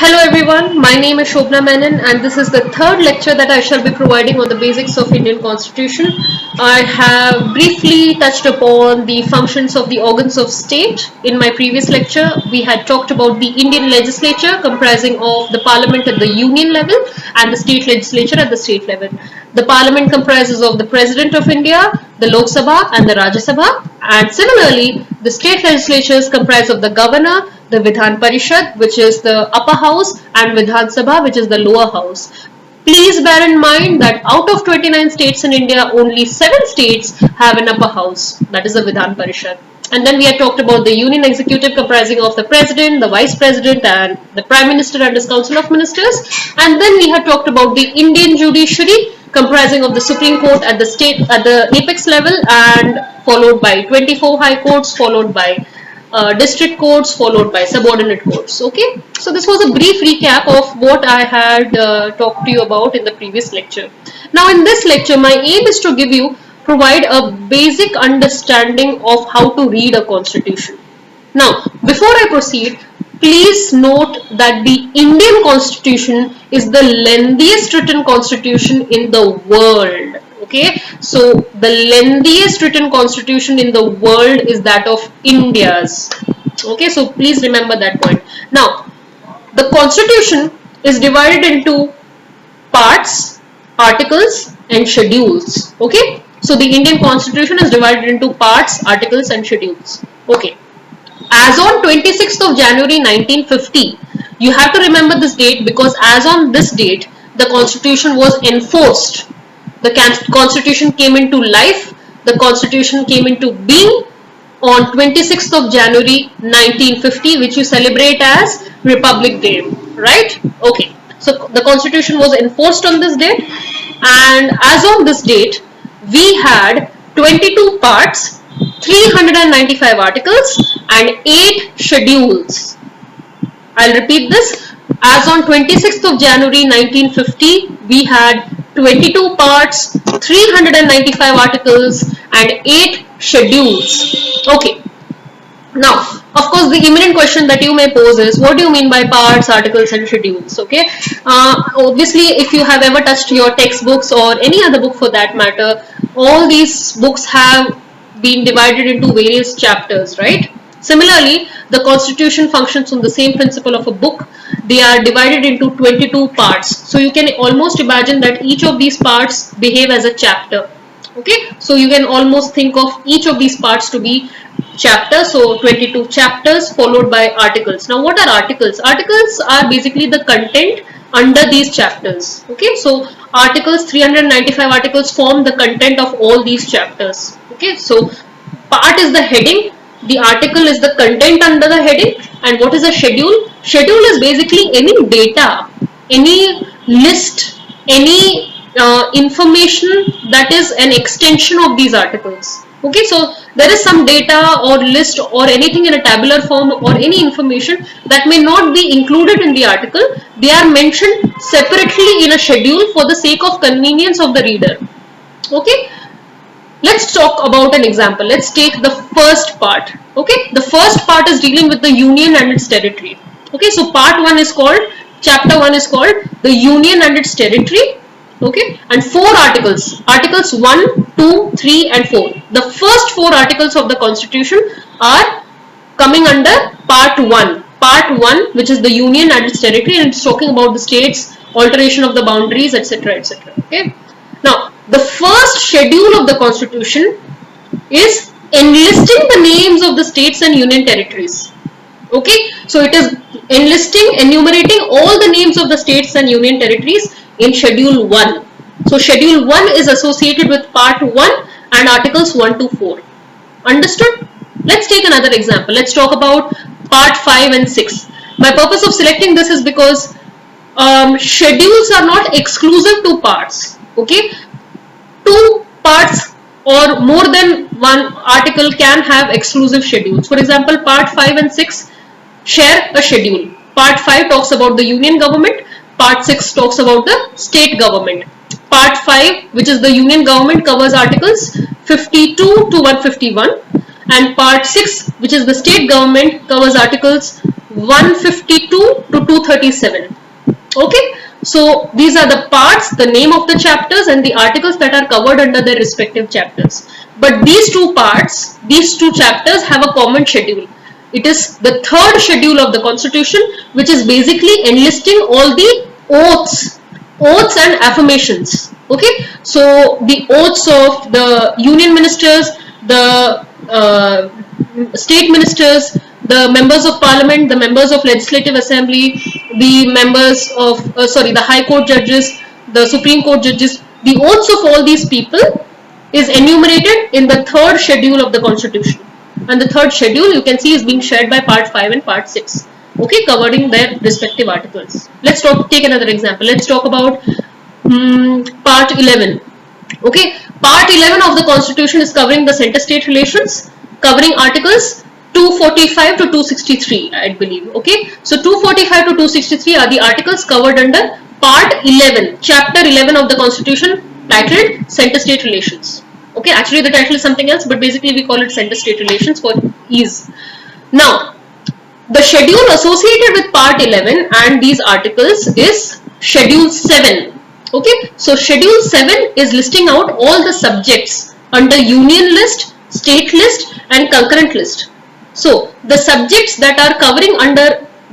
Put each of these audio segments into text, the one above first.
Hello everyone, my name is Shobna Menon and this is the third lecture that I shall be providing on the basics of Indian Constitution. I have briefly touched upon the functions of the organs of state. In my previous lecture, we had talked about the Indian legislature comprising of the parliament at the union level and the state legislature at the state level. The parliament comprises of the President of India, the Lok Sabha and the Rajya Sabha, and similarly the state legislatures comprise of the governor, the Vidhan Parishad, which is the upper house, and Vidhan Sabha, which is the lower house. Please bear in mind that out of 29 states in India, only 7 states have an upper house, that is the Vidhan Parishad. And then we had talked about the union executive comprising of the president, the vice president, and the prime minister and his council of ministers. And then we had talked about the Indian judiciary comprising of the Supreme Court at the apex level, and followed by 24 high courts, followed by district courts, followed by subordinate courts. Okay, so this was a brief recap of what I had talked to you about in the previous lecture. Now in this lecture, my aim is to provide a basic understanding of how to read a constitution. Now, before I proceed, please note that the Indian Constitution is the lengthiest written constitution in the world. Okay, so the lengthiest written constitution in the world is that of India's. Okay, so please remember that point. Now, the constitution is divided into parts, articles, and schedules. Okay, so the Indian constitution is divided into parts, articles, and schedules. Okay, as on 26th of January 1950, you have to remember this date because as on this date, the constitution was enforced. The constitution came into life, the constitution came into being on 26th of January 1950, which you celebrate as Republic Day, right? Okay, so the constitution was enforced on this date, and as on this date, we had 22 parts, 395 articles, and 8 schedules. I'll repeat this. As on 26th of January 1950, we had 22 parts, 395 articles, and 8 schedules. Okay. Now, of course, the imminent question that you may pose is, what do you mean by parts, articles, and schedules? Okay. Obviously, if you have ever touched your textbooks or any other book for that matter, all these books have been divided into various chapters, right? Similarly, the constitution functions on the same principle of a book. They are divided into 22 parts. So you can almost imagine that each of these parts behave as a chapter. Okay, so you can almost think of each of these parts to be chapters. So 22 chapters followed by articles. Now what are articles? Articles are basically the content under these chapters. Okay, so articles, 395 articles form the content of all these chapters. Okay, so part is the heading, the article is the content under the heading, and what is a schedule? Schedule is basically any data, any list, any information that is an extension of these articles. Okay, so there is some data or list or anything in a tabular form or any information that may not be included in the article. They are mentioned separately in a schedule for the sake of convenience of the reader. Okay, let's talk about an example. Let's take the first part. Okay, the first part is dealing with the union and its territory. Okay, so part 1 is called, chapter 1 is called the union and its territory. Okay, and 4 articles, articles 1, 2, 3 and 4. The first 4 articles of the constitution are coming under part 1. Part 1, which is the union and its territory, and it's talking about the states, alteration of the boundaries, etc., etc. Okay, now the first schedule of the constitution is enlisting the names of the states and union territories. Okay, so it is enumerating all the names of the states and union territories in schedule 1. So schedule 1 is associated with part 1 and articles 1 to 4. Understood? Let's take another example. Let's talk about part 5 and 6. My purpose of selecting this is because schedules are not exclusive to parts. Okay, 2 parts or more than one article can have exclusive schedules. For example, part 5 and 6 share a schedule. Part 5 talks about the union government. Part 6 talks about the state government. Part 5, which is the union government, covers articles 52 to 151, and part 6, which is the state government, covers articles 152 to 237. Okay, so these are the parts, the name of the chapters and the articles that are covered under their respective chapters. But these two parts, these two chapters have a common schedule. It is the third schedule of the Constitution, which is basically enlisting all the oaths and affirmations. Okay, so the oaths of the union ministers, the state ministers, the members of parliament, the members of legislative assembly, the members of the high court judges, the supreme court judges, the oaths of all these people is enumerated in the third schedule of the Constitution. And the third schedule you can see is being shared by part 5 and part 6. Okay, covering their respective articles. Let's take another example. Let's talk about part 11. Okay, part 11 of the Constitution is covering the center-state relations, covering articles 245 to 263, I believe. Okay, so 245 to 263 are the articles covered under part 11, chapter 11 of the Constitution, titled center-state relations. Okay, actually the title is something else, but basically we call it center-state relations for ease. Now, the schedule associated with part 11 and these articles is schedule 7. Okay, so schedule 7 is listing out all the subjects under union list, state list and concurrent list. So the subjects that are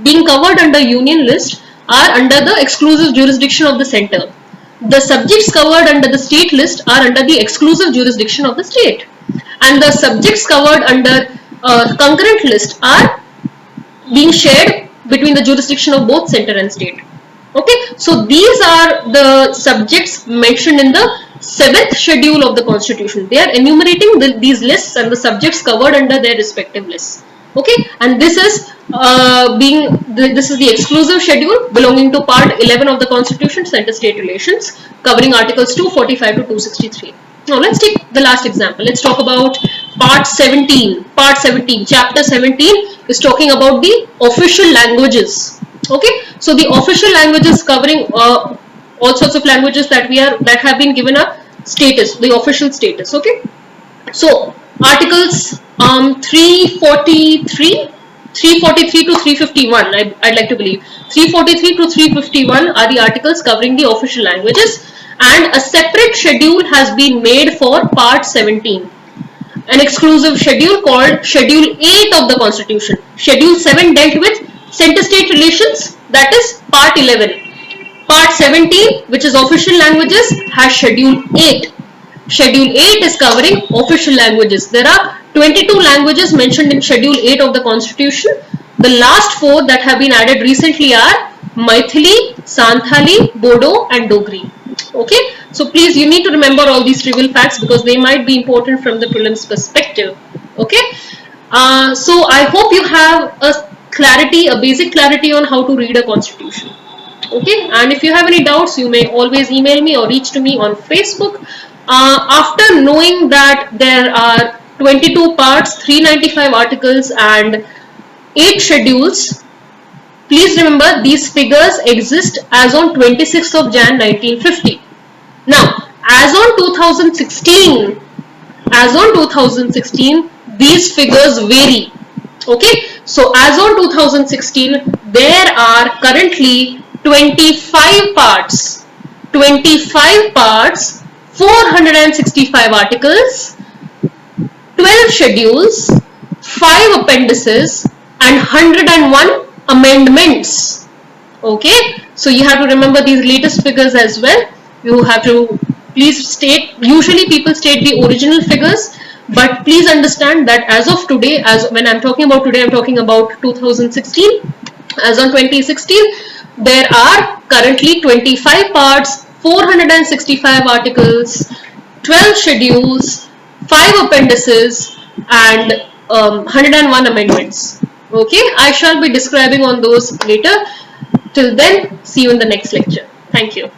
being covered under union list are under the exclusive jurisdiction of the center. The subjects covered under the state list are under the exclusive jurisdiction of the state, and the subjects covered under concurrent list are being shared between the jurisdiction of both center and state. Okay, so these are the subjects mentioned in the 7th schedule of the Constitution. They are enumerating these lists and the subjects covered under their respective lists. Okay, and this is the exclusive schedule belonging to part 11 of the Constitution, center-state relations, covering articles 245 to 263. Now let's take the last example. Let's talk about part 17. Part 17, chapter 17 is talking about the official languages. Okay, so the official languages covering all sorts of languages that have been given a status, the official status. Okay, so articles 343 to 351, I'd like to believe 343 to 351 are the articles covering the official languages, and a separate schedule has been made for part 17, an exclusive schedule called schedule 8 of the Constitution. Schedule 7 dealt with center-state relations, that is part 11. Part 17, which is official languages, has schedule 8. Schedule 8 is covering official languages. There are 22 languages mentioned in schedule 8 of the Constitution. The last 4 that have been added recently are Maithili, Santhali, Bodo and Dogri. Okay, so please, you need to remember all these trivial facts because they might be important from the prelims perspective. Okay, so I hope you have a basic clarity on how to read a constitution. Okay, and if you have any doubts, you may always email me or reach to me on Facebook. After knowing that there are 22 parts, 395 articles and 8 schedules, please remember these figures exist as on 26th of Jan 1950. Now, as on 2016, these figures vary. Okay, so as on 2016, there are currently 25 parts, 465 articles, 12 schedules, 5 appendices and 101 amendments. Okay, so you have to remember these latest figures as well. You have to please state, usually people state the original figures, but please understand that as of today, when I'm talking about today, I'm talking about 2016. As on 2016, there are currently 25 parts, 465 articles, 12 schedules, 5 appendices and 101 amendments. Okay, I shall be describing on those later. Till then, see you in the next lecture. Thank you.